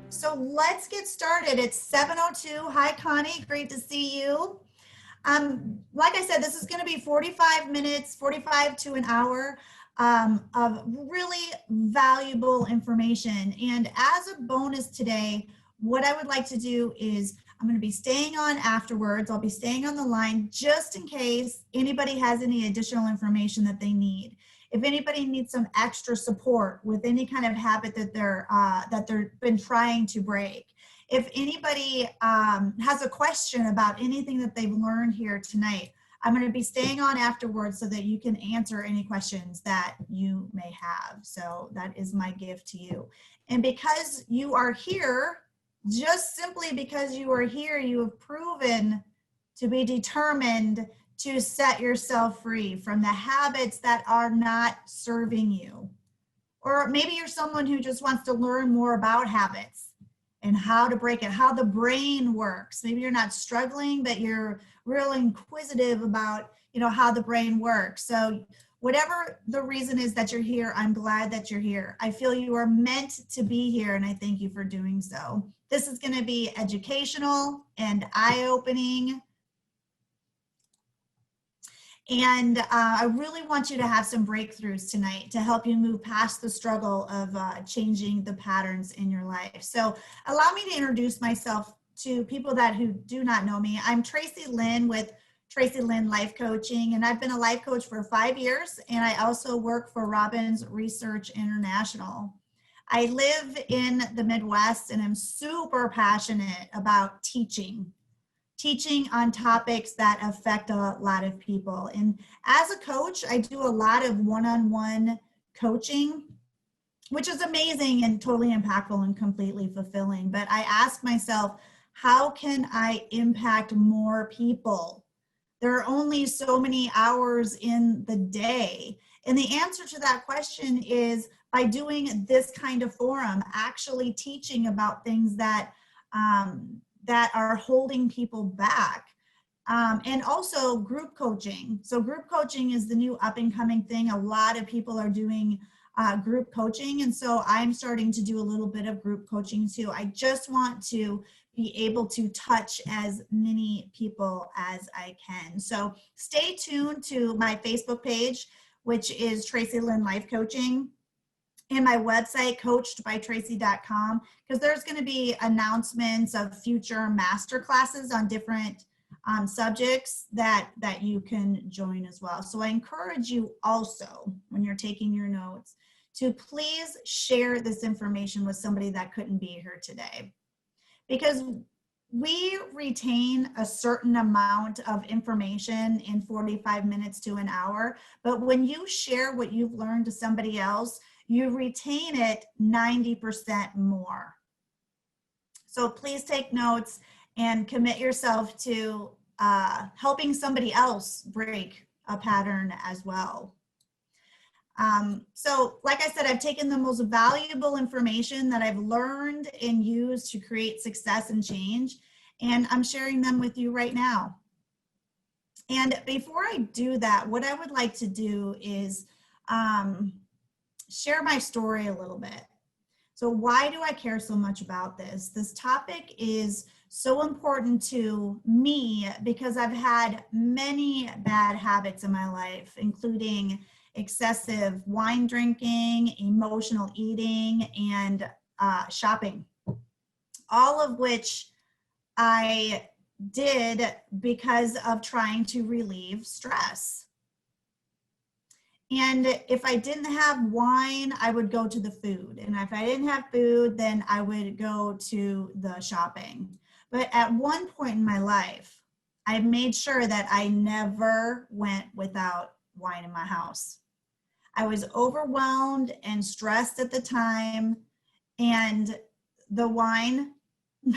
So let's get started. It's 7:02. Hi, Connie. Great to see you. Like I said, this is going to be 45 minutes, 45 to an hour of really valuable information. And as a bonus today, what I would like to do is I'm going to be staying on afterwards. I'll be staying on the line just in case anybody has any additional information that they need. If anybody needs some extra support with any kind of habit that they've been trying to break, if anybody has a question about anything that they've learned here tonight, I'm going to be staying on afterwards so that you can answer any questions that you may have. So that is my gift to you. And because you are here, just simply because you are here, you have proven to be determined to set yourself free from the habits that are not serving you. Or maybe you're someone who just wants to learn more about habits and how to break it, how the brain works. Maybe you're not struggling, but you're real inquisitive about, how the brain works. So whatever the reason is that you're here, I'm glad that you're here. I feel you are meant to be here, and I thank you for doing so. This is going to be educational and eye-opening. And I really want you to have some breakthroughs tonight to help you move past the struggle of changing the patterns in your life. So allow me to introduce myself to people who do not know me. I'm Tracy Lynn with Tracy Lynn Life Coaching, and I've been a life coach for 5 years, and I also work for Robbins Research International. I live in the Midwest, and I'm super passionate about teaching on topics that affect a lot of people. And as a coach, I do a lot of one-on-one coaching, which is amazing and totally impactful and completely fulfilling. But I ask myself, how can I impact more people? There are only so many hours in the day. And the answer to that question is by doing this kind of forum, actually teaching about things that are holding people back. And also group coaching. So group coaching is the new up and coming thing. A lot of people are doing group coaching. And so I'm starting to do a little bit of group coaching too. I just want to be able to touch as many people as I can. So stay tuned to my Facebook page, which is Tracy Lynn Life Coaching, and my website, coachedbytracy.com, because there's going to be announcements of future masterclasses on different subjects that you can join as well. So I encourage you also, when you're taking your notes, to please share this information with somebody that couldn't be here today. Because we retain a certain amount of information in 45 minutes to an hour, but when you share what you've learned to somebody else, you retain it 90% more. So please take notes and commit yourself to helping somebody else break a pattern as well. So like I said, I've taken the most valuable information that I've learned and used to create success and change, and I'm sharing them with you right now. And before I do that, what I would like to do is share my story a little bit. So why do I care so much about this? This topic is so important to me because I've had many bad habits in my life, including excessive wine drinking, emotional eating, and shopping, all of which I did because of trying to relieve stress. And if I didn't have wine, I would go to the food. And if I didn't have food, then I would go to the shopping. But at one point in my life, I made sure that I never went without wine in my house. I was overwhelmed and stressed at the time, and the wine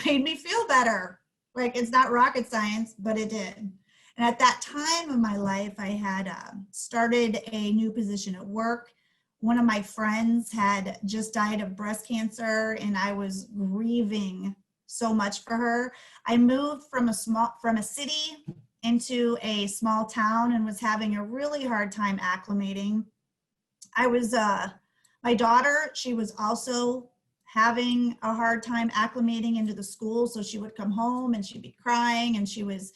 made me feel better. Like, it's not rocket science, but it did. And at that time of my life, I had started a new position at work. One of my friends had just died of breast cancer, and I was grieving so much for her. I moved from a city into a small town and was having a really hard time acclimating. I was My daughter, she was also having a hard time acclimating into the school. So she would come home and she'd be crying, and she was,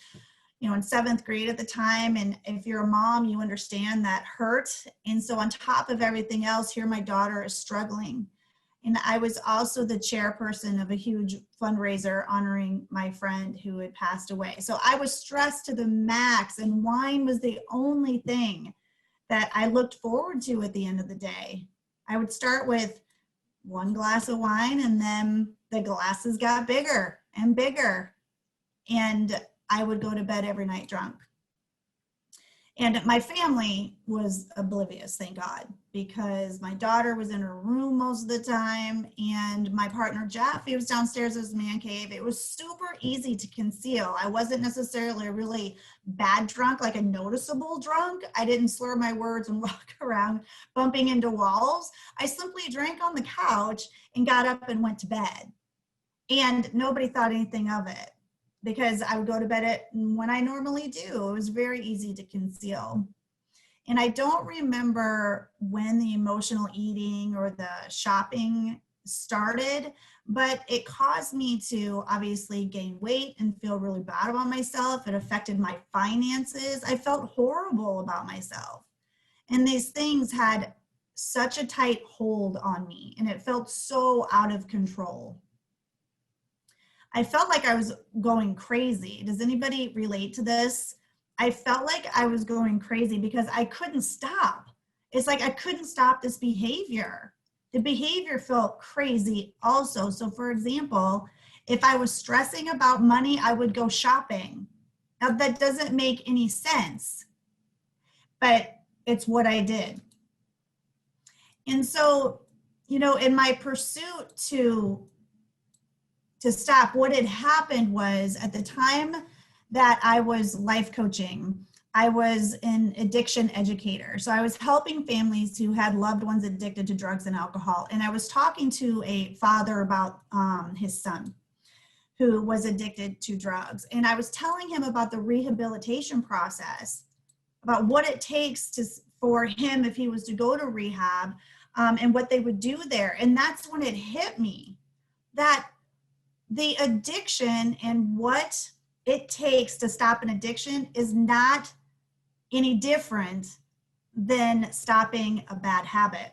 in 7th grade at the time. And if you're a mom, you understand that hurt. And so on top of everything else, here my daughter is struggling. And I was also the chairperson of a huge fundraiser honoring my friend who had passed away. So I was stressed to the max, and wine was the only thing that I looked forward to at the end of the day. I would start with 1 glass of wine, and then the glasses got bigger and bigger. And I would go to bed every night drunk. And my family was oblivious, thank God, because my daughter was in her room most of the time, and my partner Jeff, he was downstairs in his man cave. It was super easy to conceal. I wasn't necessarily a really bad drunk, like a noticeable drunk. I didn't slur my words and walk around bumping into walls. I simply drank on the couch and got up and went to bed. And nobody thought anything of it, because I would go to bed when I normally do. It was very easy to conceal. And I don't remember when the emotional eating or the shopping started, but it caused me to obviously gain weight and feel really bad about myself. It affected my finances. I felt horrible about myself. And these things had such a tight hold on me, and it felt so out of control. I felt like I was going crazy. Does anybody relate to this? I felt like I was going crazy because I couldn't stop. It's like I couldn't stop this behavior. The behavior felt crazy also. So for example, if I was stressing about money, I would go shopping. Now that doesn't make any sense, but it's what I did. And so, in my pursuit to stop, what had happened was, at the time that I was life coaching, I was an addiction educator. So I was helping families who had loved ones addicted to drugs and alcohol. And I was talking to a father about his son who was addicted to drugs. And I was telling him about the rehabilitation process, about what it takes for him if he was to go to rehab, and what they would do there. And that's when it hit me that the addiction and what it takes to stop an addiction is not any different than stopping a bad habit.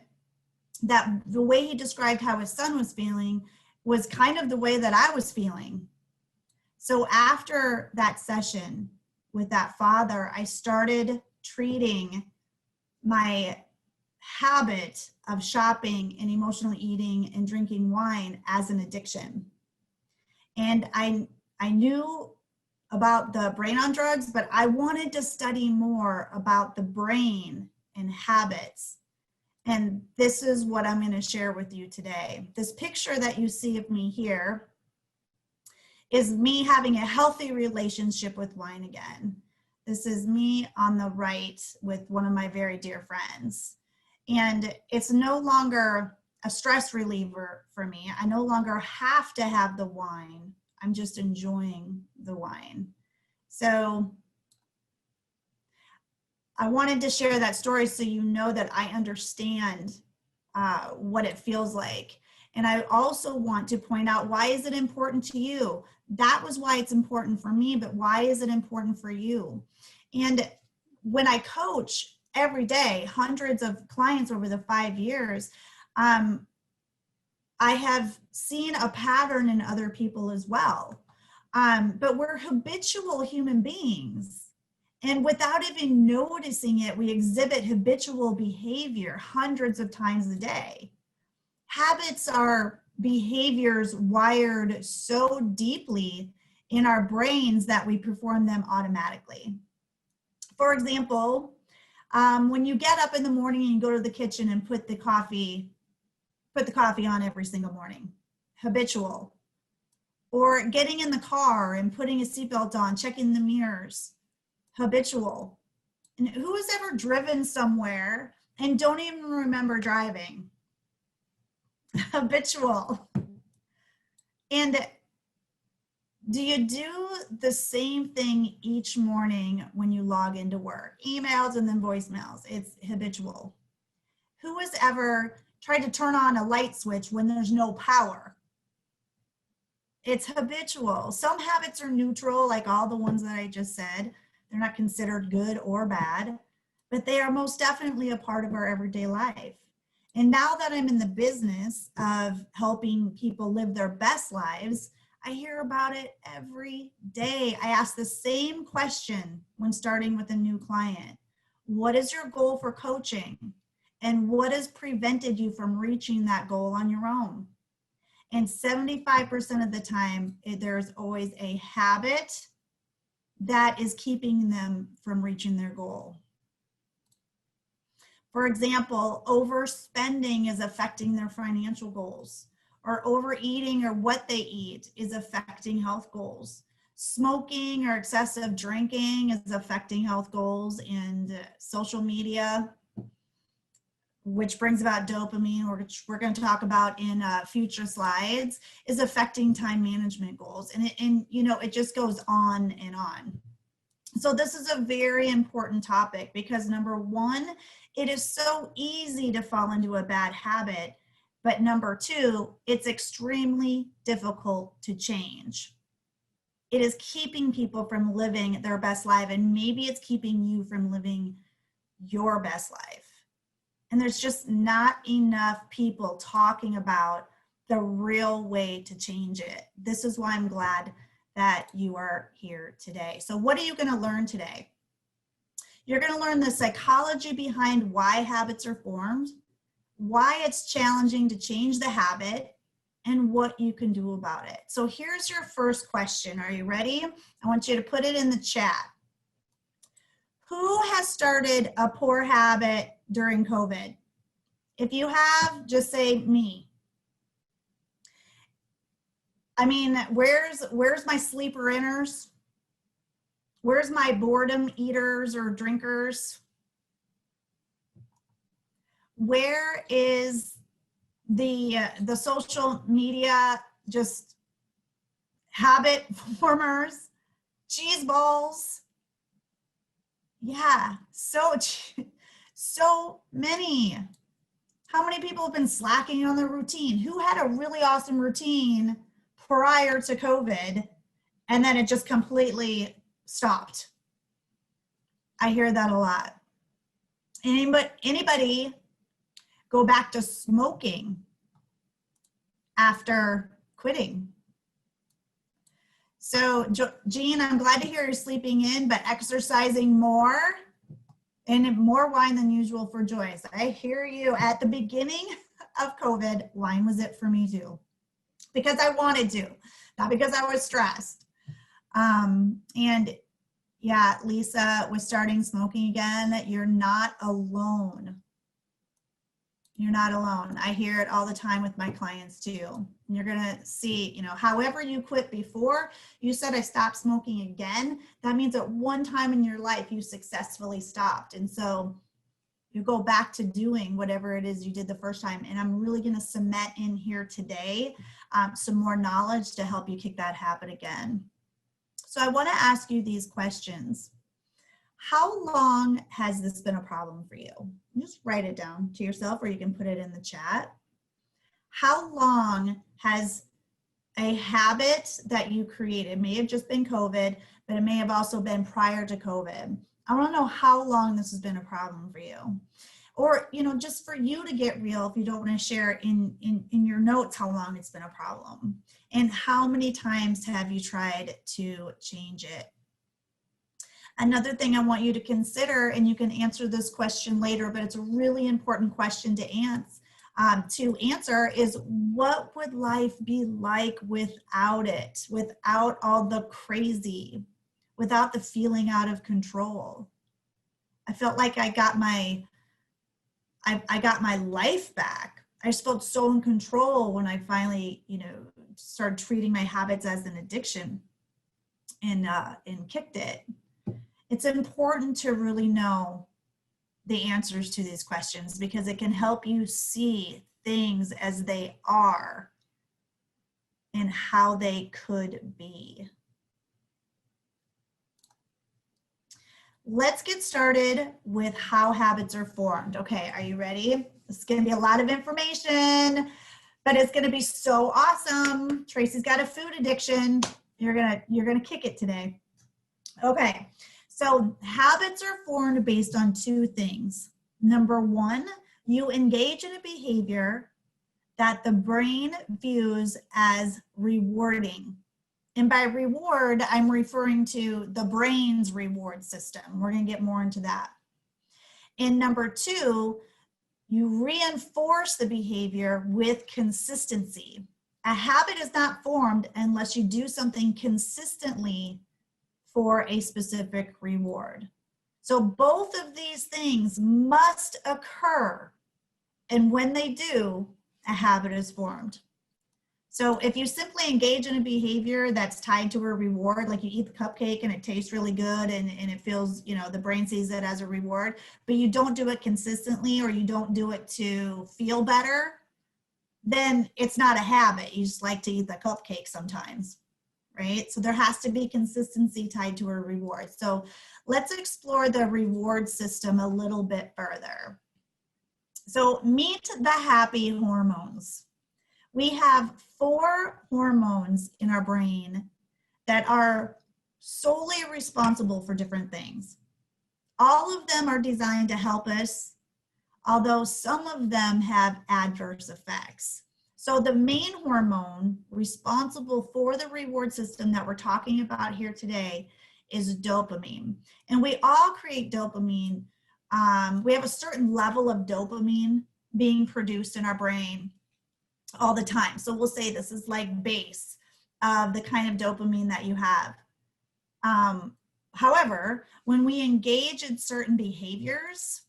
That the way he described how his son was feeling was kind of the way that I was feeling. So after that session with that father, I started treating my habit of shopping and emotional eating and drinking wine as an addiction. And I knew about the brain on drugs, but I wanted to study more about the brain and habits. And this is what I'm going to share with you today. This picture that you see of me here is me having a healthy relationship with wine again. This is me on the right with one of my very dear friends. And it's no longer a stress reliever for me. I no longer have to have the wine. I'm just enjoying the wine. So I wanted to share that story so you know that I understand what it feels like. And I also want to point out, why is it important to you? That was why it's important for me, but why is it important for you? And when I coach every day, hundreds of clients over the 5 years, I have seen a pattern in other people as well. But we're habitual human beings. And without even noticing it, we exhibit habitual behavior hundreds of times a day. Habits are behaviors wired so deeply in our brains that we perform them automatically. For example, when you get up in the morning and you go to the kitchen and put the coffee on every single morning, habitual. Or getting in the car and putting a seatbelt on, checking the mirrors, habitual. And who has ever driven somewhere and don't even remember driving? Habitual. And do you do the same thing each morning when you log into work? Emails and then voicemails. It's habitual. Who has ever tried to turn on a light switch when there's no power. It's habitual. Some habits are neutral, like all the ones that I just said. They're not considered good or bad, but they are most definitely a part of our everyday life. And now that I'm in the business of helping people live their best lives, I hear about it every day. I ask the same question when starting with a new client. What is your goal for coaching? And what has prevented you from reaching that goal on your own? And 75% of the time, there's always a habit that is keeping them from reaching their goal. For example, overspending is affecting their financial goals, or overeating or what they eat is affecting health goals. Smoking or excessive drinking is affecting health goals, and social media, which brings about dopamine, which we're going to talk about in future slides, is affecting time management goals. And you know, it just goes on and on. So this is a very important topic because number one, it is so easy to fall into a bad habit. But number two, it's extremely difficult to change. It is keeping people from living their best life, and maybe it's keeping you from living your best life. And there's just not enough people talking about the real way to change it. This is why I'm glad that you are here today. So what are you going to learn today? You're going to learn the psychology behind why habits are formed, why it's challenging to change the habit, and what you can do about it. So here's your first question. Are you ready? I want you to put it in the chat. Who has started a poor habit during COVID? If you have, just say me. I mean, where's my sleeper inners? Where's my boredom eaters or drinkers? Where is the social media just habit formers? Cheese balls? Yeah, so many. How many people have been slacking on their routine? Who had a really awesome routine prior to COVID and then it just completely stopped? I hear that a lot. Anybody go back to smoking after quitting? So Jean, I'm glad to hear you're sleeping in, but exercising more and more wine than usual for Joyce. I hear you. At the beginning of COVID, wine was it for me too, because I wanted to, not because I was stressed. And yeah, Lisa was starting smoking again. You're not alone. You're not alone. I hear it all the time with my clients too. And you're gonna see, you know, however you quit before, you said I stopped smoking again. That means at one time in your life you successfully stopped. And so you go back to doing whatever it is you did the first time. And I'm really gonna cement in here today some more knowledge to help you kick that habit again. So I wanna ask you these questions. How long has this been a problem for you? Just write it down to yourself, or you can put it in the chat. How long has a habit that you created, may have just been COVID, but it may have also been prior to COVID. I want to know how long this has been a problem for you. Or, you know, just for you to get real, if you don't want to share in your notes how long it's been a problem. And how many times have you tried to change it? Another thing I want you to consider, and you can answer this question later, but it's a really important question to answer, is what would life be like without it, without all the crazy, without the feeling out of control? I felt like I got my life back. I just felt so in control when I finally, you know, started treating my habits as an addiction and kicked it. It's important to really know the answers to these questions because it can help you see things as they are and how they could be. Let's get started with how habits are formed. Okay, are you ready? It's going to be a lot of information, but it's going to be so awesome. Tracy's got a food addiction. You're going to kick it today. Okay. So habits are formed based on two things. Number one, you engage in a behavior that the brain views as rewarding. And by reward, I'm referring to the brain's reward system. We're going to get more into that. And number two, you reinforce the behavior with consistency. A habit is not formed unless you do something consistently for a specific reward. So both of these things must occur. And when they do, a habit is formed. So if you simply engage in a behavior that's tied to a reward, like you eat the cupcake and it tastes really good and it feels, the brain sees it as a reward, but you don't do it consistently or you don't do it to feel better, then it's not a habit. You just like to eat the cupcake sometimes, right? So there has to be consistency tied to a reward. So let's explore the reward system a little bit further. So meet the happy hormones. We have 4 hormones in our brain that are solely responsible for different things. All of them are designed to help us, although some of them have adverse effects. So the main hormone responsible for the reward system that we're talking about here today is dopamine. And we all create dopamine. We have a certain level of dopamine being produced in our brain all the time. So we'll say this is like base of the kind of dopamine that you have. However, when we engage in certain behaviors,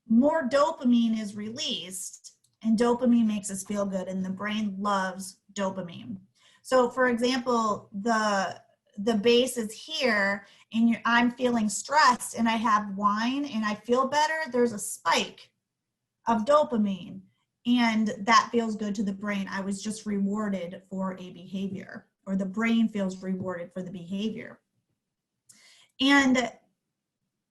more dopamine is released, and dopamine makes us feel good, and the brain loves dopamine. So for example, the base is here, and I'm feeling stressed, and I have wine, and I feel better, there's a spike of dopamine. And that feels good to the brain. I was just rewarded for a behavior, or the brain feels rewarded for the behavior. And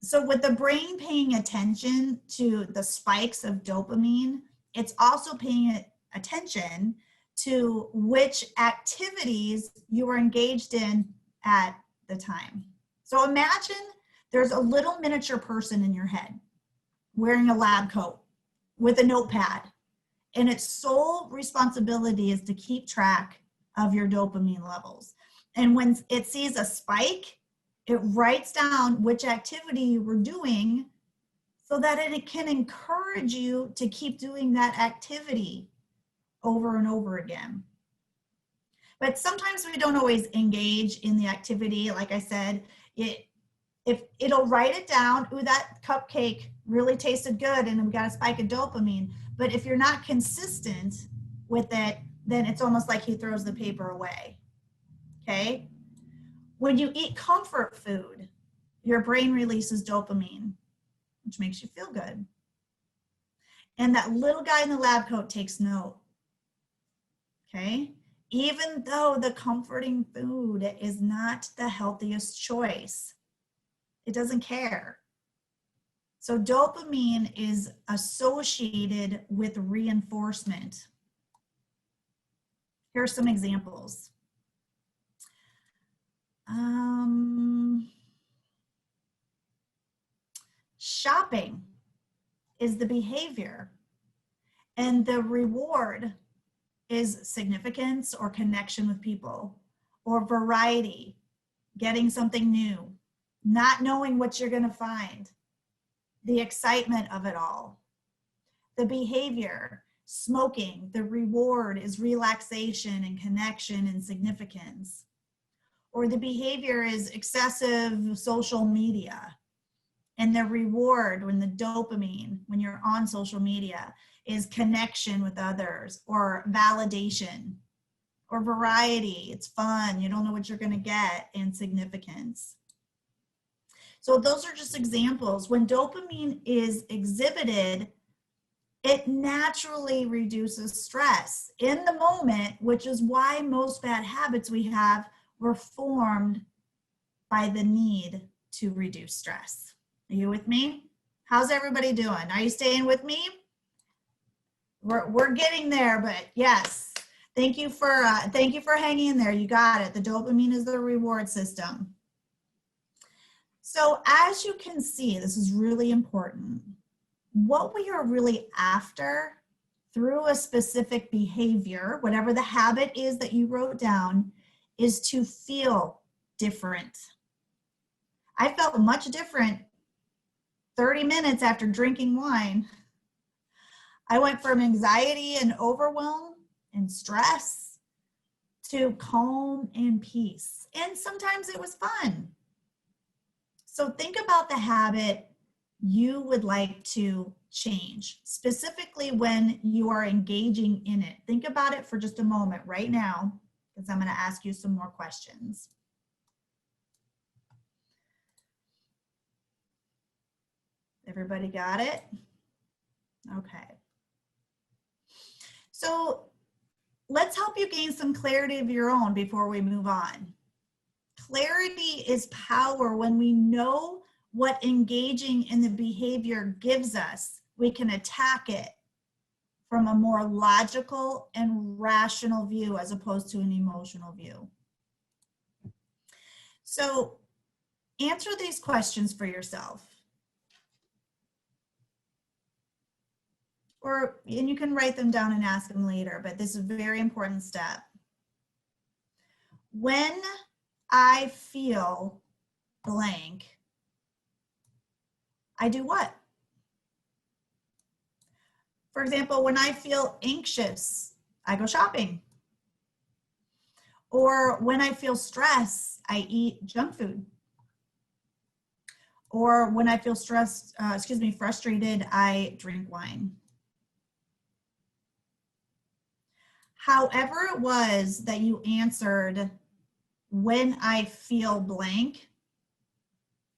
so with the brain paying attention to the spikes of dopamine, it's also paying attention to which activities you are engaged in at the time. So imagine there's a little miniature person in your head wearing a lab coat with a notepad. And its sole responsibility is to keep track of your dopamine levels. And when it sees a spike, it writes down which activity you were doing so that it can encourage you to keep doing that activity over and over again. But sometimes we don't always engage in the activity. Like I said, if it'll write it down, ooh, that cupcake really tasted good and we got a spike of dopamine. But if you're not consistent with it, then it's almost like he throws the paper away, okay? When you eat comfort food, your brain releases dopamine, which makes you feel good. And that little guy in the lab coat takes note, okay? Even though the comforting food is not the healthiest choice, it doesn't care. So dopamine is associated with reinforcement. Here are some examples. Shopping is the behavior, and the reward is significance or connection with people, or variety, getting something new, not knowing what you're going to find, the excitement of it all. The behavior, smoking, the reward is relaxation and connection and significance. Or the behavior is excessive social media. And the reward, when the dopamine, when you're on social media, is connection with others, or validation, or variety, it's fun, you don't know what you're going to get, and significance. So those are just examples. When dopamine is exhibited, it naturally reduces stress in the moment, which is why most bad habits we have were formed by the need to reduce stress. Are you with me? How's everybody doing? Are you staying with me? We're getting there, but yes. Thank you for hanging in there. You got it. The dopamine is the reward system. So as you can see, this is really important. What we are really after through a specific behavior, whatever the habit is that you wrote down, is to feel different. I felt much different 30 minutes after drinking wine. I went from anxiety and overwhelm and stress to calm and peace. And sometimes it was fun. So think about the habit you would like to change, specifically when you are engaging in it. Think about it for just a moment right now, because I'm going to ask you some more questions. Everybody got it? Okay. So let's help you gain some clarity of your own before we move on. Clarity is power. When we know what engaging in the behavior gives us, we can attack it from a more logical and rational view as opposed to an emotional view. So answer these questions for yourself. And you can write them down and ask them later, but this is a very important step. When I feel blank, I do what? For example, when I feel anxious, I go shopping. Or when I feel stress, I eat junk food. Or when I feel frustrated, I drink wine. However it was that you answered, when I feel blank,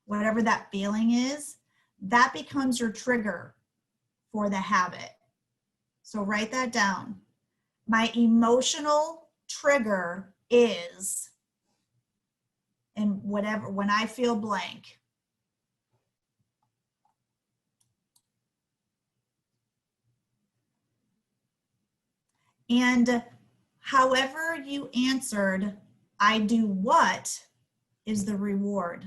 whatever that feeling is, that becomes your trigger for the habit. So write that down. My emotional trigger is, and whatever, when I feel blank. And however you answered, I do what is the reward.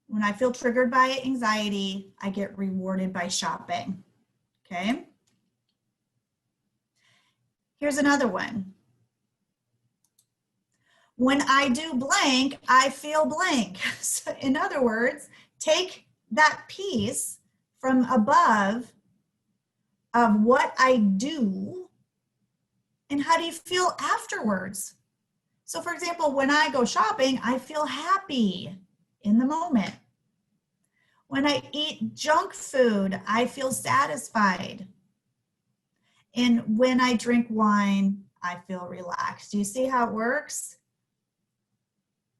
When I feel triggered by anxiety, I get rewarded by shopping. Okay? Here's another one. When I do blank, I feel blank. So in other words, take that piece from above of what I do and how do you feel afterwards? So for example, when I go shopping, I feel happy in the moment. When I eat junk food, I feel satisfied. And when I drink wine, I feel relaxed. Do you see how it works?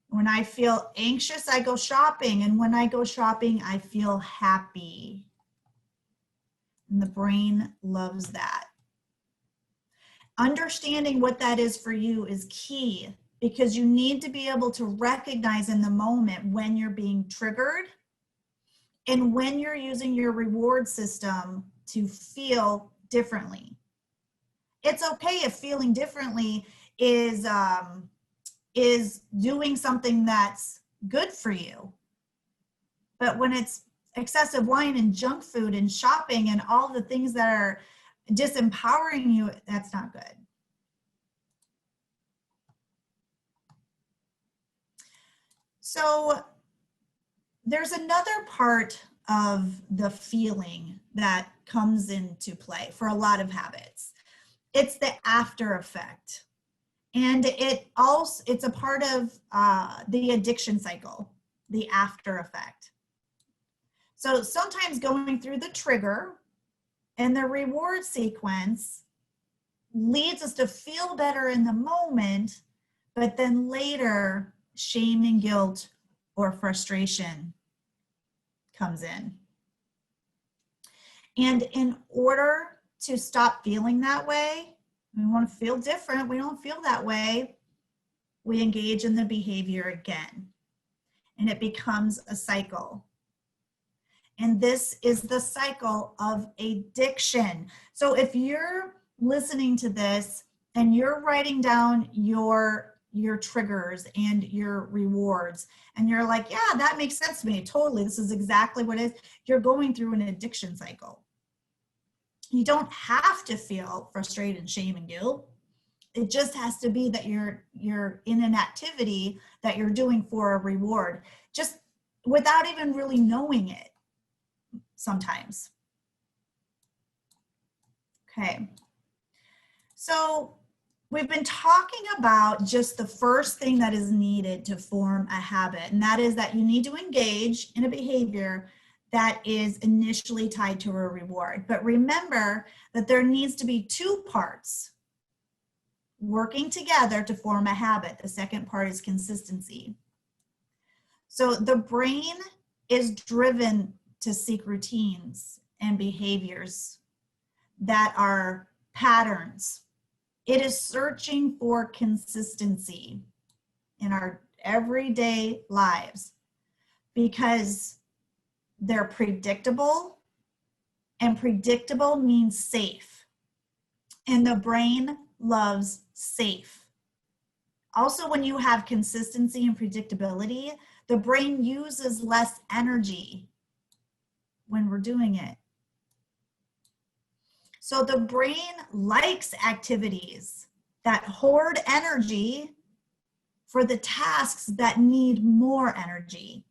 When I feel anxious, I go shopping. And when I go shopping, I feel happy. And the brain loves that. Understanding what that is for you is key, because you need to be able to recognize in the moment when you're being triggered and when you're using your reward system to feel differently. It's okay if feeling differently is doing something that's good for you. But when it's excessive wine and junk food and shopping and all the things that are disempowering you, that's not good. So there's another part of the feeling that comes into play for a lot of habits. It's the after effect. And it's a part of the addiction cycle, the after effect. So sometimes going through the trigger and the reward sequence leads us to feel better in the moment, but then later shame and guilt or frustration comes in. And in order to stop feeling that way, we want to feel different, we don't feel that way, we engage in the behavior again. And it becomes a cycle. And this is the cycle of addiction. So if you're listening to this and you're writing down your triggers and your rewards, and you're like, yeah, that makes sense to me. Totally. This is exactly what it is. You're going through an addiction cycle. You don't have to feel frustrated, shame, and guilt. It just has to be that you're in an activity that you're doing for a reward, just without even really knowing it sometimes. Okay. So we've been talking about just the first thing that is needed to form a habit, and that is that you need to engage in a behavior that is initially tied to a reward. But remember that there needs to be two parts working together to form a habit. The second part is consistency. So the brain is driven to seek routines and behaviors that are patterns. It is searching for consistency in our everyday lives because they're predictable, and predictable means safe. And the brain loves safe. Also, when you have consistency and predictability, the brain uses less energy when we're doing it. So the brain likes activities that hoard energy for the tasks that need more energy.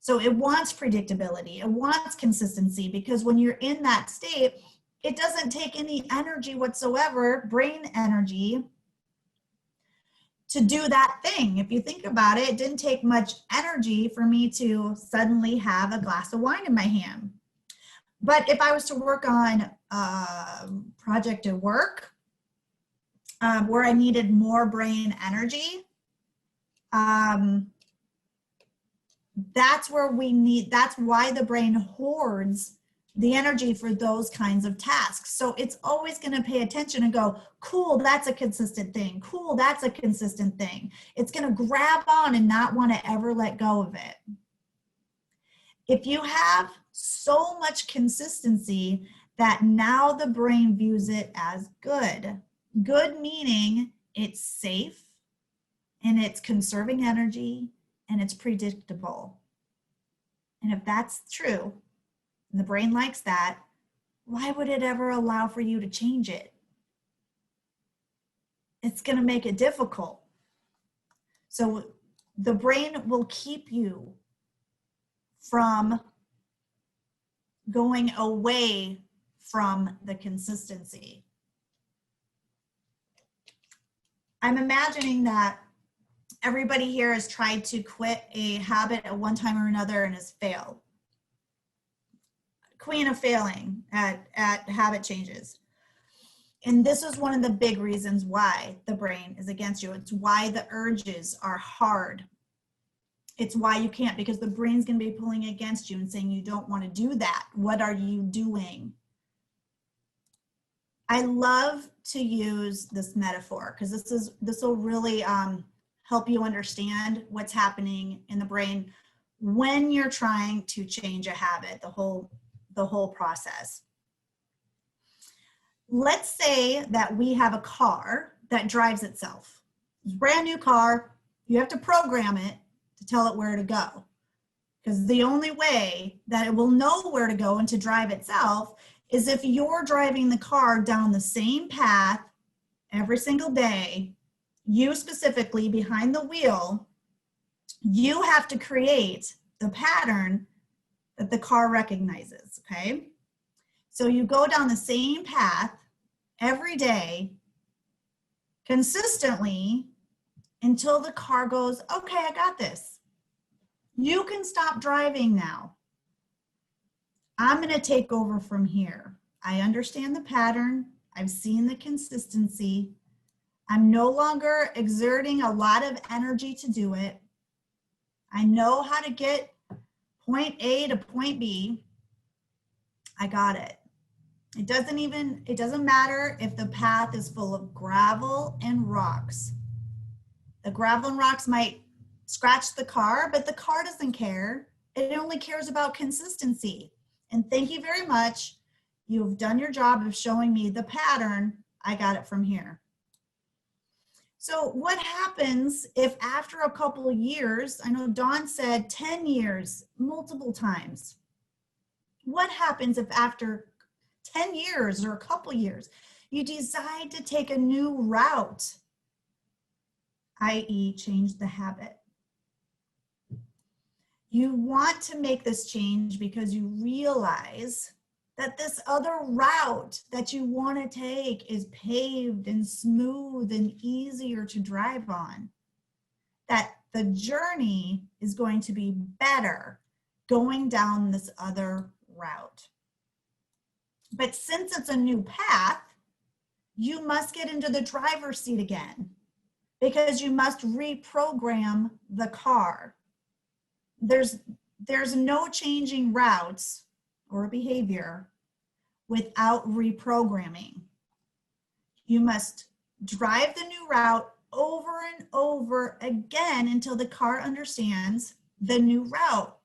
So it wants predictability, it wants consistency, because when you're in that state, it doesn't take any energy whatsoever, brain energy, to do that thing. If you think about it, it didn't take much energy for me to suddenly have a glass of wine in my hand. But if I was to work on a project at work where I needed more brain energy, that's why the brain hoards the energy for those kinds of tasks. So it's always going to pay attention and go, cool, that's a consistent thing. Cool, that's a consistent thing. It's going to grab on and not want to ever let go of it. If you have so much consistency that now the brain views it as good. Good meaning it's safe and it's conserving energy and it's predictable. And if that's true, and the brain likes that, why would it ever allow for you to change it? It's going to make it difficult. So the brain will keep you from going away from the consistency. I'm imagining that everybody here has tried to quit a habit at one time or another and has failed. Queen of failing at habit changes. And this is one of the big reasons why the brain is against you. It's why the urges are hard. It's why you can't, because the brain's going to be pulling against you and saying you don't want to do that. What are you doing? I love to use this metaphor because this will really help you understand what's happening in the brain when you're trying to change a habit, the whole process. Let's say that we have a car that drives itself. It's a brand new car. You have to program it to tell it where to go, because the only way that it will know where to go and to drive itself is if you're driving the car down the same path every single day, you specifically behind the wheel. You have to create the pattern that the car recognizes, okay? So you go down the same path every day consistently until the car goes, okay, I got this. You can stop driving now. I'm going to take over from here. I understand the pattern. I've seen the consistency. I'm no longer exerting a lot of energy to do it. I know how to get point A to point B. I got it. It doesn't matter if the path is full of gravel and rocks. The gravel and rocks might scratch the car, but the car doesn't care. It only cares about consistency. And thank you very much. You've done your job of showing me the pattern. I got it from here. So what happens if after a couple of years, I know Dawn said 10 years, multiple times. What happens if after 10 years or a couple years, you decide to take a new route, i.e. change the habit? You want to make this change because you realize that this other route that you want to take is paved and smooth and easier to drive on. That the journey is going to be better going down this other route. But since it's a new path, you must get into the driver's seat again because you must reprogram the car. There's no changing routes or behavior without reprogramming. You must drive the new route over and over again until the car understands the new route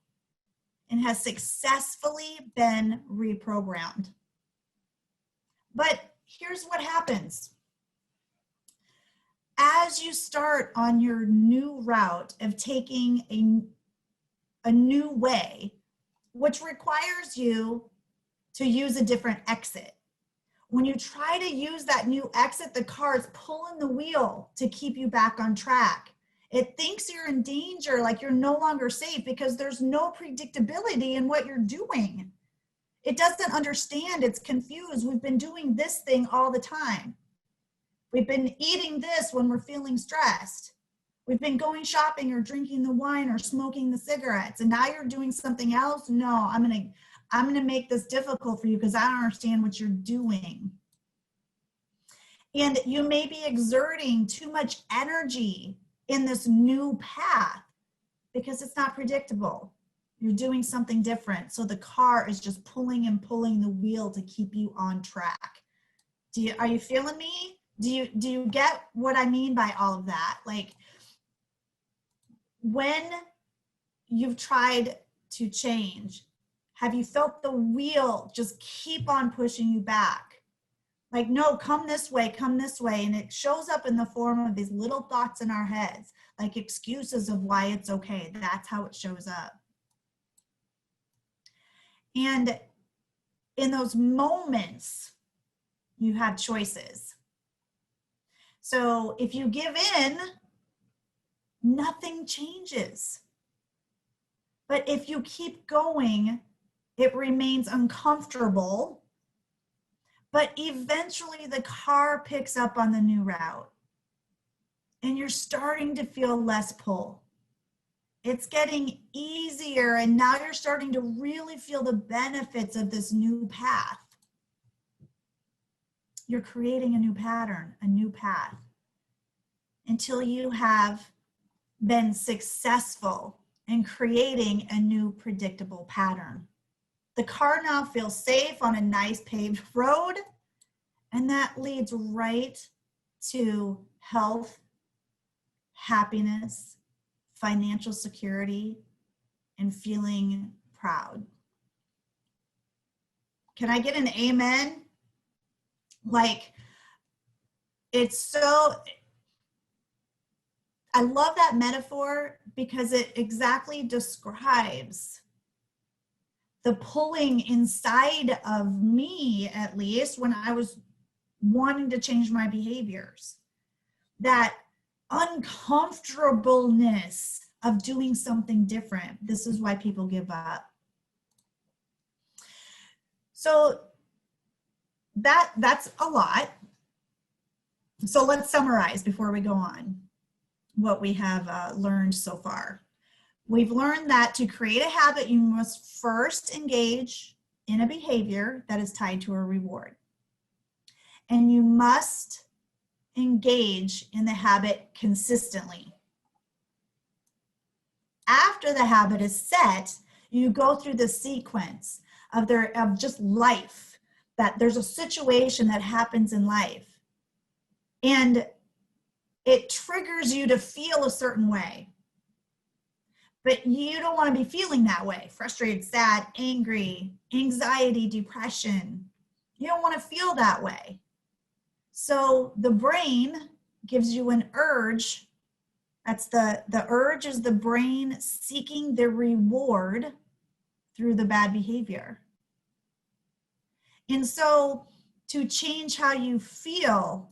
and has successfully been reprogrammed. But here's what happens. As you start on your new route of taking a new way, which requires you to use a different exit. When you try to use that new exit, the car is pulling the wheel to keep you back on track. It thinks you're in danger, like you're no longer safe because there's no predictability in what you're doing. It doesn't understand, it's confused. We've been doing this thing all the time. We've been eating this when we're feeling stressed. We've been going shopping or drinking the wine or smoking the cigarettes, and now you're doing something else? No, I'm gonna make this difficult for you because I don't understand what you're doing. And you may be exerting too much energy in this new path because it's not predictable. You're doing something different. So the car is just pulling and pulling the wheel to keep you on track. Are you feeling me? Do you get what I mean by all of that? Like, when you've tried to change, have you felt the wheel just keep on pushing you back? Like, no, come this way, and it shows up in the form of these little thoughts in our heads, like excuses of why it's okay. That's how it shows up. And in those moments, you have choices. So if you give in, nothing changes. But if you keep going, it remains uncomfortable. But eventually the car picks up on the new route and you're starting to feel less pull. It's getting easier, and now you're starting to really feel the benefits of this new path. You're creating a new pattern, a new path, until you have been successful in creating a new predictable pattern. The car now feels safe on a nice paved road, and that leads right to health, happiness, financial security, and feeling proud. Can I get an amen? Like, it's so, I love that metaphor because it exactly describes the pulling inside of me, at least when I was wanting to change my behaviors. That uncomfortableness of doing something different. This is why people give up. So that's a lot. So let's summarize before we go on what we have learned so far. We've learned that to create a habit, you must first engage in a behavior that is tied to a reward. And you must engage in the habit consistently. After the habit is set, you go through the sequence of just life, that there's a situation that happens in life and it triggers you to feel a certain way. But you don't want to be feeling that way. Frustrated, sad, angry, anxiety, depression. You don't want to feel that way. So the brain gives you an urge. That's the urge is the brain seeking the reward through the bad behavior. And so to change how you feel,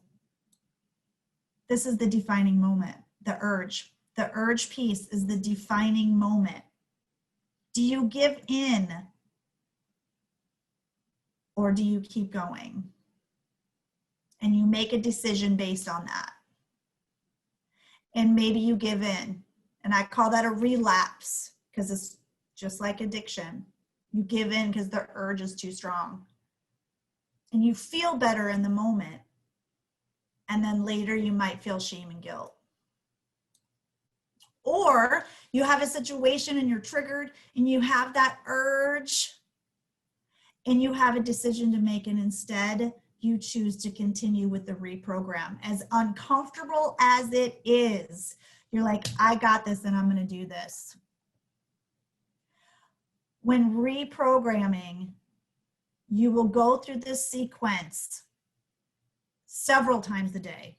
this is the defining moment, the urge. The urge piece is the defining moment. Do you give in or do you keep going? And you make a decision based on that. And maybe you give in. And I call that a relapse because it's just like addiction. You give in because the urge is too strong. And you feel better in the moment. And then later you might feel shame and guilt. Or you have a situation and you're triggered and you have that urge and you have a decision to make, and instead you choose to continue with the reprogram. As uncomfortable as it is, you're like, I got this and I'm going to do this. When reprogramming, you will go through this sequence several times a day,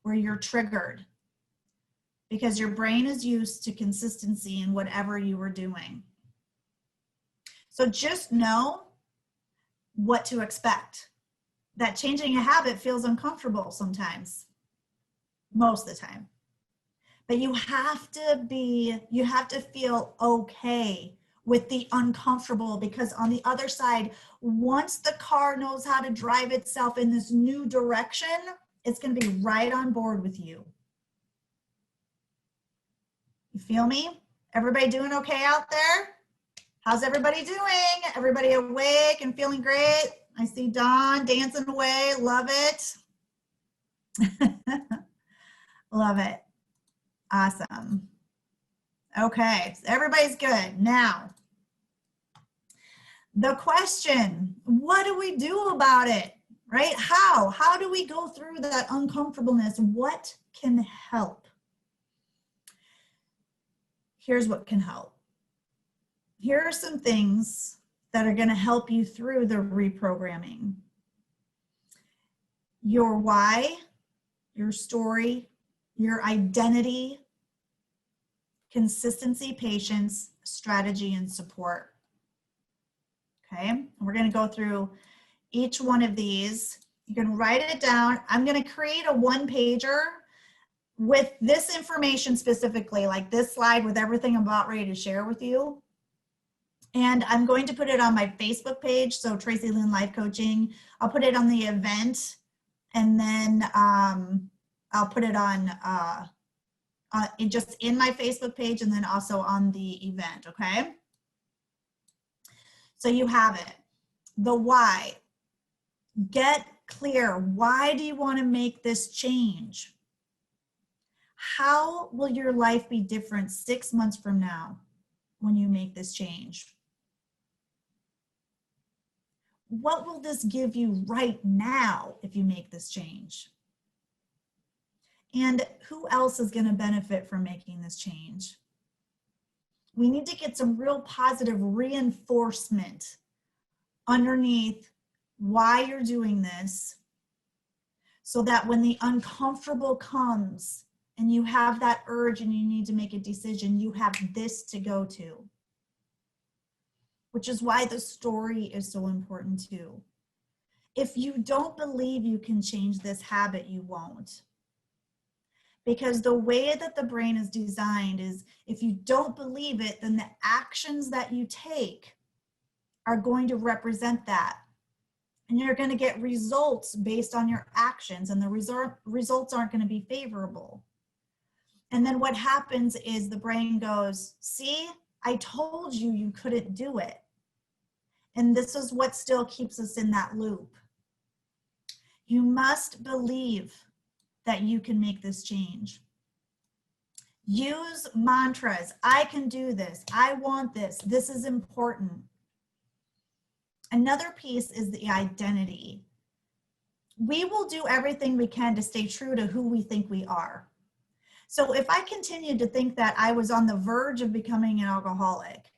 where you're triggered because your brain is used to consistency in whatever you were doing. So just know what to expect. That changing a habit feels uncomfortable sometimes, most of the time. But you have to feel okay with the uncomfortable, because on the other side, once the car knows how to drive itself in this new direction, it's going to be right on board with you. You feel me? Everybody doing okay out there? How's everybody doing? Everybody awake and feeling great? I see Dawn dancing away. Love it. Love it. Awesome. Okay, so everybody's good. Now, the question, what do we do about it, right? How do we go through that uncomfortableness? What can help? Here's what can help. Here are some things that are going to help you through the reprogramming. Your why, your story, your identity, consistency, patience, strategy, and support. Okay, and we're going to go through each one of these. You can write it down. I'm going to create a one-pager with this information specifically, like this slide with everything I'm about ready to share with you. And I'm going to put it on my Facebook page, so Tracy Lynn Life Coaching. I'll put it on the event, and then I'll put it on just in my Facebook page, and then also on the event, okay? So you have it. The why. Get clear. Why do you want to make this change? How will your life be different 6 months from now when you make this change? What will this give you right now if you make this change? And who else is going to benefit from making this change? We need to get some real positive reinforcement underneath why you're doing this, so that when the uncomfortable comes and you have that urge and you need to make a decision, you have this to go to. Which is why the story is so important too. If you don't believe you can change this habit, you won't. Because the way that the brain is designed is, if you don't believe it, then the actions that you take are going to represent that. And you're going to get results based on your actions, and the results aren't going to be favorable. And then what happens is the brain goes, see, I told you you couldn't do it. And this is what still keeps us in that loop. You must believe that you can make this change. Use mantras. I can do this. I want this. This is important. Another piece is the identity. We will do everything we can to stay true to who we think we are. So if I continued to think that I was on the verge of becoming an alcoholic,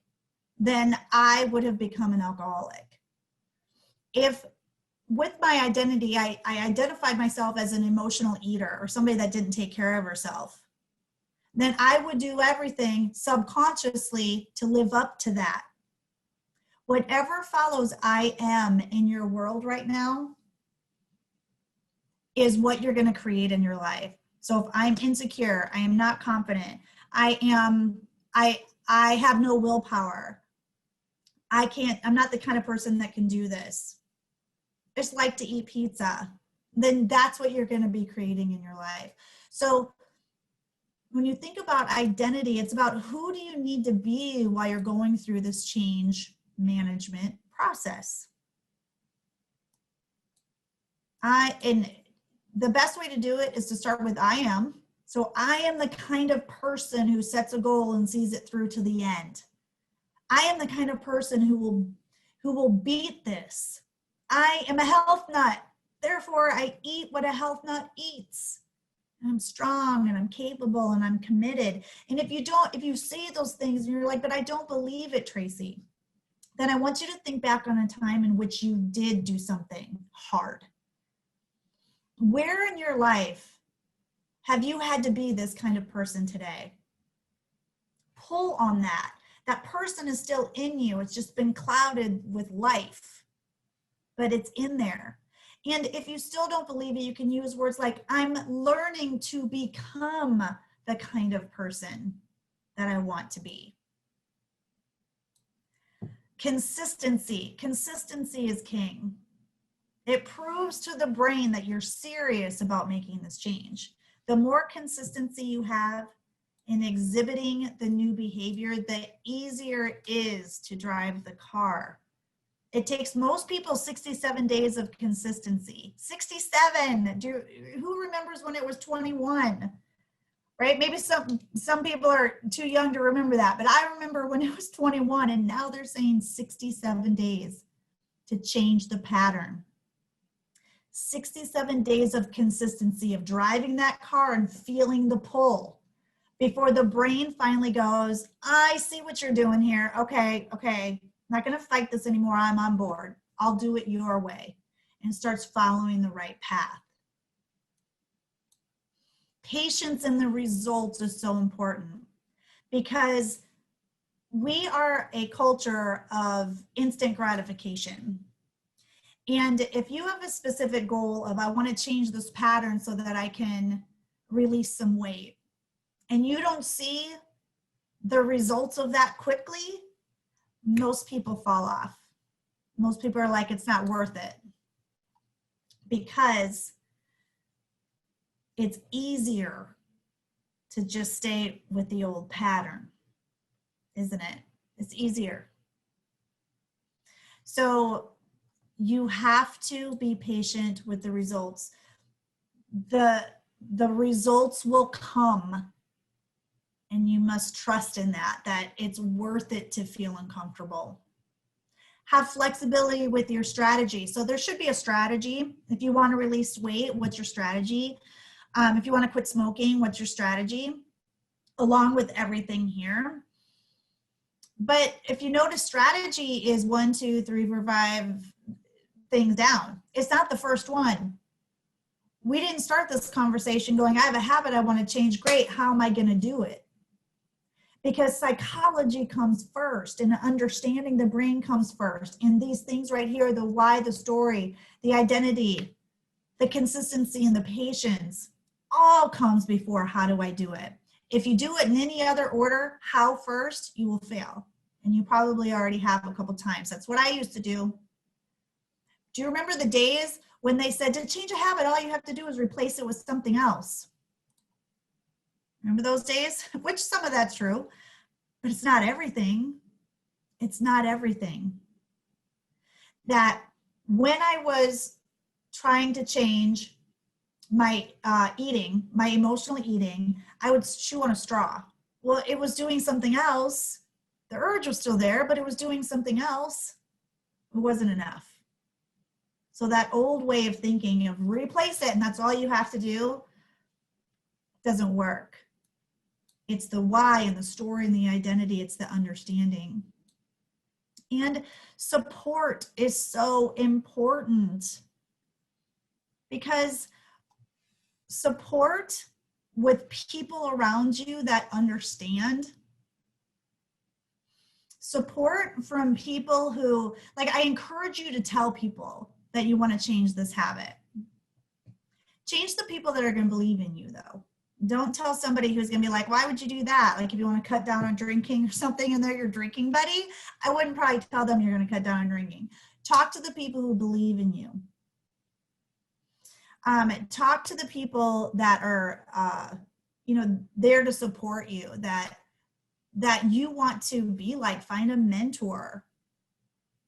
then I would have become an alcoholic. If with my identity, I identified myself as an emotional eater or somebody that didn't take care of herself, then I would do everything subconsciously to live up to that. Whatever follows I am in your world right now is what you're going to create in your life. So if I'm insecure, I am not confident, I have no willpower, I'm not the kind of person that can do this, just like to eat pizza, then that's what you're going to be creating in your life. So when you think about identity, it's about who do you need to be while you're going through this change management process. And the best way to do it is to start with I am. So I am the kind of person who sets a goal and sees it through to the end. I am the kind of person who will beat this. I am a health nut. Therefore, I eat what a health nut eats. And I'm strong and I'm capable and I'm committed. And if you say those things and you're like, but I don't believe it, Tracy, then I want you to think back on a time in which you did do something hard. Where in your life have you had to be this kind of person today? Pull on that. That person is still in you. It's just been clouded with life, but it's in there. And if you still don't believe it, you can use words like, I'm learning to become the kind of person that I want to be. Consistency. Consistency is king. It proves to the brain that you're serious about making this change. The more consistency you have in exhibiting the new behavior, the easier it is to drive the car. It takes most people 67 days of consistency. 67. Who remembers when it was 21? Right? Maybe some people are too young to remember that, but I remember when it was 21, and now they're saying 67 days to change the pattern. 67 days of consistency of driving that car and feeling the pull before the brain finally goes, I see what you're doing here. Okay, I'm not going to fight this anymore. I'm on board. I'll do it your way, and starts following the right path. Patience in the results is so important because we are a culture of instant gratification. And if you have a specific goal of, I want to change this pattern so that I can release some weight, and you don't see the results of that quickly, most people fall off. Most people are like, it's not worth it, because it's easier to just stay with the old pattern, isn't it? It's easier. So you have to be patient with the results. The results will come, and you must trust in that it's worth it to feel uncomfortable. Have flexibility with your strategy. So there should be a strategy. If you want to release weight, what's your strategy? If you want to quit smoking, what's your strategy? Along with everything here. But if you notice, strategy is 1, 2, 3, 4, 5 things down. It's not the first one. We didn't start this conversation going, I have a habit I want to change. Great. How am I going to do it? Because psychology comes first, and understanding the brain comes first. And these things right here, the why, the story, the identity, the consistency, and the patience, all comes before how do I do it. If you do it in any other order, how first, you will fail. And you probably already have a couple times. That's what I used to do. Do you remember the days when they said to change a habit, all you have to do is replace it with something else? Remember those days? Which some of that's true, but it's not everything. It's not everything. That when I was trying to change my eating, my emotional eating, I would chew on a straw. Well, it was doing something else. The urge was still there, but it was doing something else. It wasn't enough. So that old way of thinking of replace it and that's all you have to do doesn't work. It's the why and the story and the identity. It's the understanding. And support is so important, because support with people around you that understand, support from people who, like, I encourage you to tell people that you want to change this habit. Change the people that are going to believe in you, though. Don't tell somebody who's going to be like, why would you do that? Like, if you want to cut down on drinking or something and they're your drinking buddy, I wouldn't probably tell them you're going to cut down on drinking. Talk to the people who believe in you. Talk to the people that are, there to support you, that you want to be like. Find a mentor.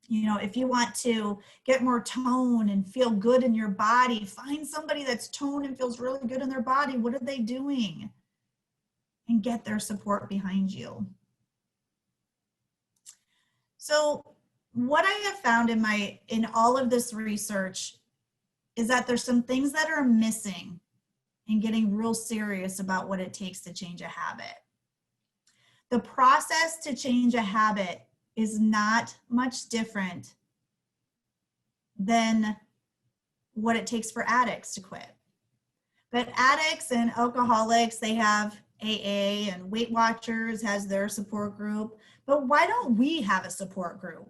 If you want to get more tone and feel good in your body, find somebody that's toned and feels really good in their body. What are they doing? And get their support behind you. So what I have found in all of this research is that there's some things that are missing in getting real serious about what it takes to change a habit. The process to change a habit is not much different than what it takes for addicts to quit. But addicts and alcoholics, they have AA, and Weight Watchers has their support group. But why don't we have a support group?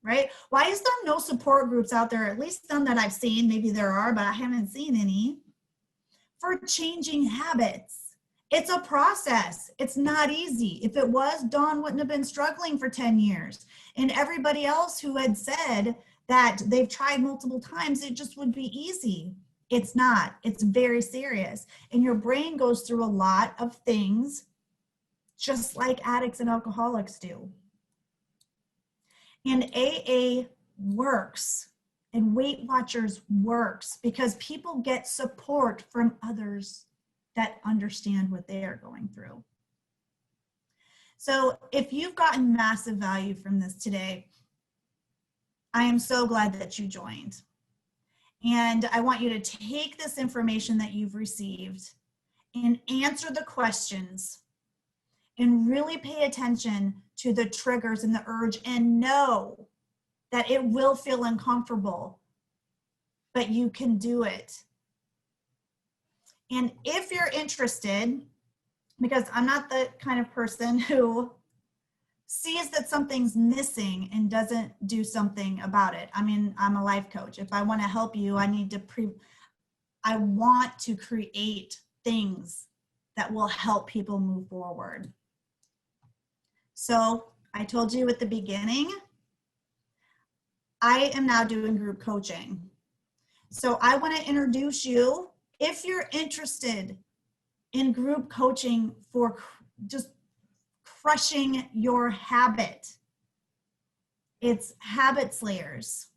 Right? Why is there no support groups out there, at least none that I've seen? Maybe there are, but I haven't seen any, for changing habits. It's a process. It's not easy. If it was, Dawn wouldn't have been struggling for 10 years. And everybody else who had said that they've tried multiple times, it just would be easy. It's not. It's very serious. And your brain goes through a lot of things just like addicts and alcoholics do. And AA works, and Weight Watchers works because people get support from others that understand what they are going through. So if you've gotten massive value from this today, I am so glad that you joined. And I want you to take this information that you've received and answer the questions and really pay attention to the triggers and the urge, and know that it will feel uncomfortable, but you can do it. And if you're interested, because I'm not the kind of person who sees that something's missing and doesn't do something about it. I mean, I'm a life coach. If I want to help you, I want to create things that will help people move forward. So I told you at the beginning, I am now doing group coaching. So I want to introduce you, if you're interested in group coaching for just crushing your habit. It's Habit Slayers.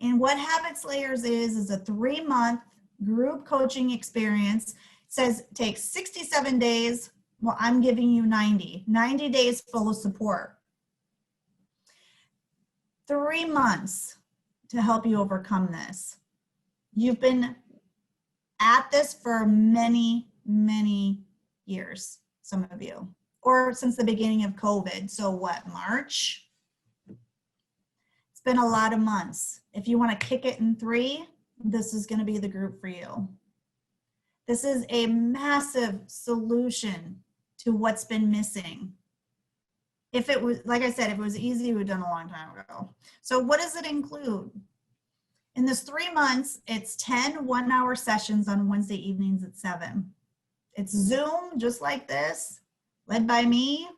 And what Habit Slayers is a 3-month group coaching experience. It says it takes 67 days. Well, I'm giving you 90 days full of support. 3 months to help you overcome this. You've been at this for many, many years, some of you, or since the beginning of COVID. So what, March? It's been a lot of months. If you want to kick it in 3, this is going to be the group for you. This is a massive solution to what's been missing. If it was, like I said, if it was easy, we'd done a long time ago. So what does it include? In this 3 months, it's 10 one-hour sessions on Wednesday evenings at 7. It's Zoom, just like this, led by me,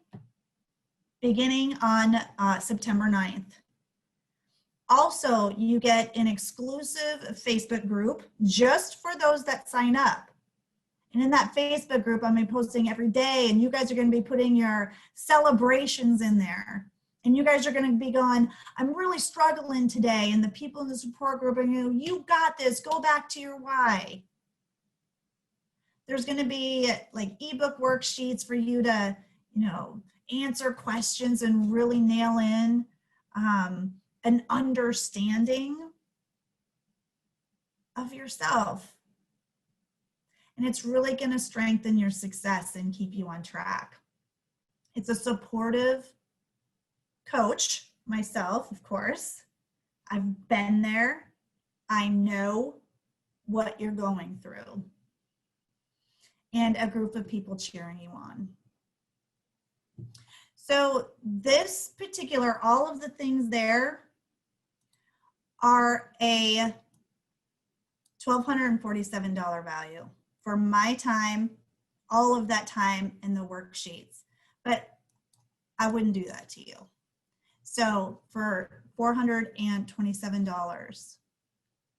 beginning on September 9th. Also, you get an exclusive Facebook group just for those that sign up. And in that Facebook group, I'm posting every day, and you guys are going to be putting your celebrations in there. And you guys are going to be going, I'm really struggling today. And the people in the support group are going, you got this, go back to your why. There's going to be like ebook worksheets for you to, answer questions and really nail in an understanding of yourself. and it's really going to strengthen your success and keep you on track. It's a supportive coach, myself, of course. I've been there. I know what you're going through. And a group of people cheering you on. So this particular, all of the things there are a $1,247 value for my time, all of that time in the worksheets. But I wouldn't do that to you. So for $427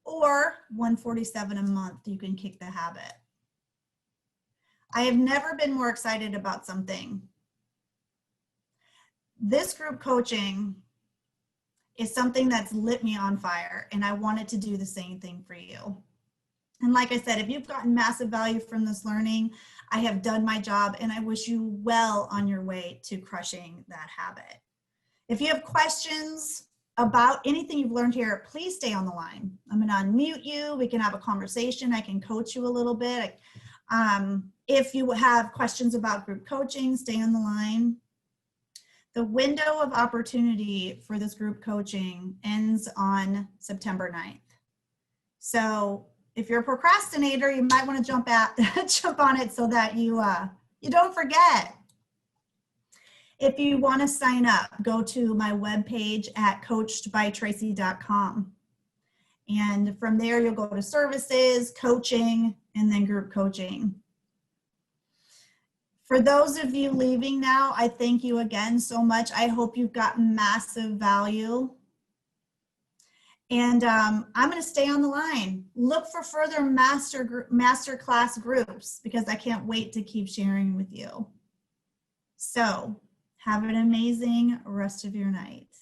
or $147 a month, you can kick the habit. I have never been more excited about something. This group coaching is something that's lit me on fire, and I wanted to do the same thing for you. And like I said, if you've gotten massive value from this learning, I have done my job, and I wish you well on your way to crushing that habit. If you have questions about anything you've learned here, please stay on the line. I'm going to unmute you. We can have a conversation. I can coach you a little bit. If you have questions about group coaching, stay on the line. The window of opportunity for this group coaching ends on September 9th. So if you're a procrastinator, you might want to jump on it so that you don't forget. If you want to sign up, go to my webpage at coachedbytracy.com. And from there, you'll go to services, coaching, and then group coaching. For those of you leaving now, I thank you again so much. I hope you've gotten massive value. And I'm going to stay on the line. Look for further masterclass groups because I can't wait to keep sharing with you. So have an amazing rest of your night.